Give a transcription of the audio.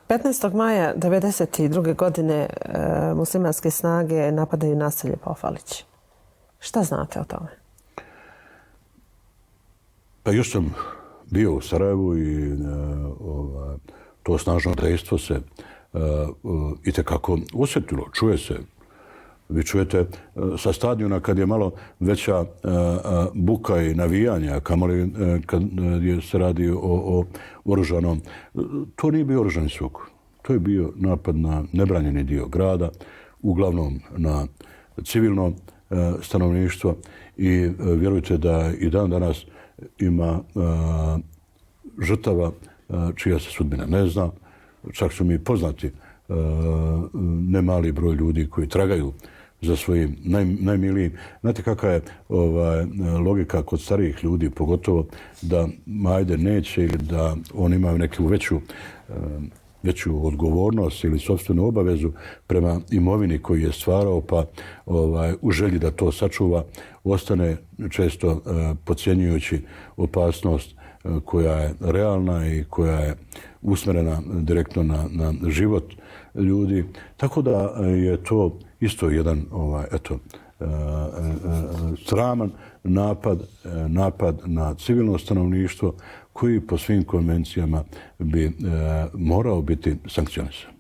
15. maja 1992. godine muslimanske snage napadaju naselje Pofalić. Šta znate o tome? Pa još sam bio u Sarajevu i to snažno dejstvo se itekako osjetilo. Čuje se. Vi čujete sa stadiona kad je malo veća buka i navijanja, kamoli kad se radi o oružanom. To nije bio oružani sukob. To je bio napad na nebranjeni dio grada, uglavnom na civilno stanovništvo i vjerujte da i dan danas ima žrtava čija se sudbina ne zna. Čak su mi poznati nemali broj ljudi koji tragaju za svojim najmilijim. Znate kakva je logika kod starijih ljudi, pogotovo da ajde neće ili da oni imaju neku veću odgovornost ili sopstvenu obavezu prema imovini koju je stvarao, pa u želji da to sačuva ostane često podcjenjujući opasnost koja je realna i koja je usmjerena direktno na život ljudi. Tako da je to isto jedan sraman napad na civilno stanovništvo koji po svim konvencijama bi morao biti sankcionisan.